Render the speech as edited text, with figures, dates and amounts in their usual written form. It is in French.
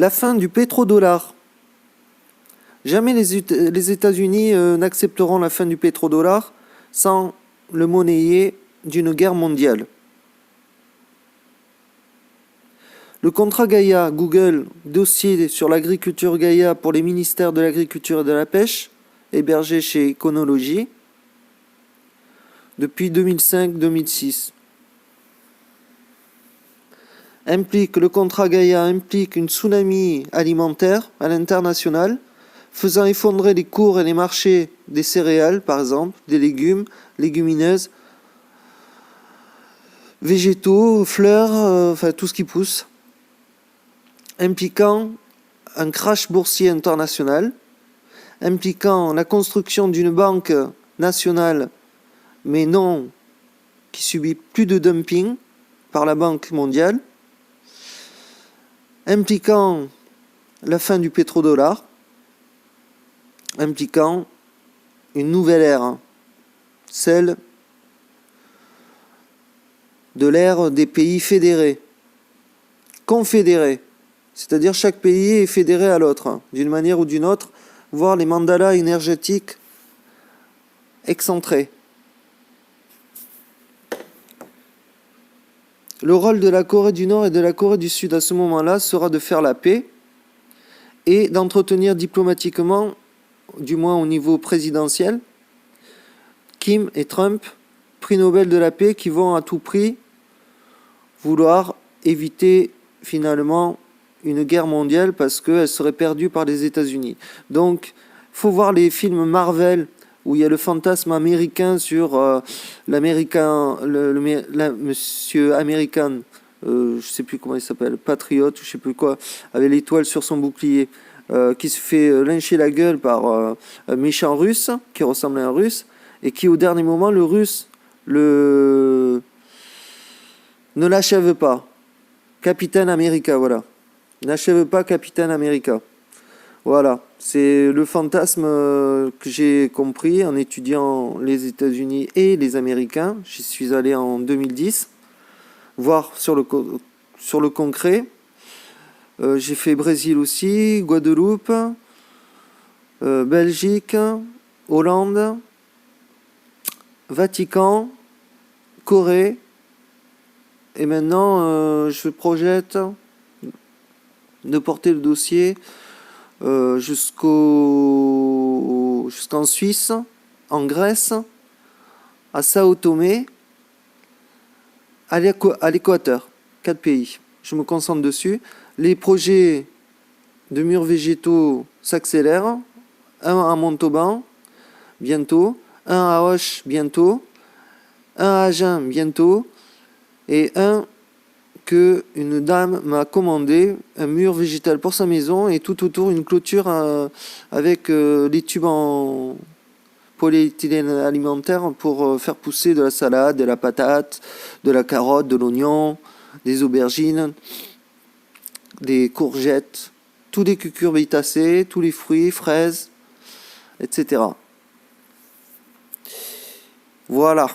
La fin du pétrodollar. Jamais les États-Unis n'accepteront la fin du pétrodollar sans le monnayer d'une guerre mondiale. Le contrat Gaïa Google, dossier sur l'agriculture Gaïa pour les ministères de l'Agriculture et de la Pêche, hébergé chez Econology depuis 2005-2006. Le contrat Gaïa implique une tsunami alimentaire à l'international, faisant effondrer les cours et les marchés des céréales, par exemple, des légumes, légumineuses, végétaux, fleurs, enfin tout ce qui pousse, impliquant un crash boursier international, impliquant la construction d'une banque nationale, mais non, qui subit plus de dumping par la Banque mondiale, impliquant la fin du pétrodollar, impliquant une nouvelle ère, celle de l'ère des pays fédérés, confédérés, c'est-à-dire chaque pays est fédéré à l'autre, d'une manière ou d'une autre, voire les mandalas énergétiques excentrés. Le rôle de la Corée du Nord et de la Corée du Sud à ce moment-là sera de faire la paix et d'entretenir diplomatiquement, du moins au niveau présidentiel, Kim et Trump, prix Nobel de la paix, qui vont à tout prix vouloir éviter finalement une guerre mondiale parce qu'elle serait perdue par les États-Unis. Donc, il faut voir les films Marvel où il y a le fantasme américain sur monsieur American, je sais plus comment il s'appelle, Patriote ou je sais plus quoi, avec l'étoile sur son bouclier, qui se fait lyncher la gueule par un méchant russe qui ressemble à un russe et qui au dernier moment le russe ne l'achève pas. Capitaine America, voilà. N'achève pas Capitaine America. Voilà, c'est le fantasme que j'ai compris en étudiant les États-Unis et les Américains. J'y suis allé en 2010, voir sur le concret. J'ai fait Brésil aussi, Guadeloupe, Belgique, Hollande, Vatican, Corée. Et maintenant, je projette de porter le dossier jusqu'en Suisse, en Grèce, à Sao Tomé, à l'Équateur. 4 pays. Je me concentre dessus. Les projets de murs végétaux s'accélèrent. Un à Montauban, bientôt. Un à Auch, bientôt. Un à Agen, bientôt. Et un que une dame m'a commandé, un mur végétal pour sa maison et tout autour une clôture avec des tubes en polyéthylène alimentaire pour faire pousser de la salade, de la patate, de la carotte, de l'oignon, des aubergines, des courgettes, tous les cucurbitacées, tous les fruits, fraises, etc. Voilà.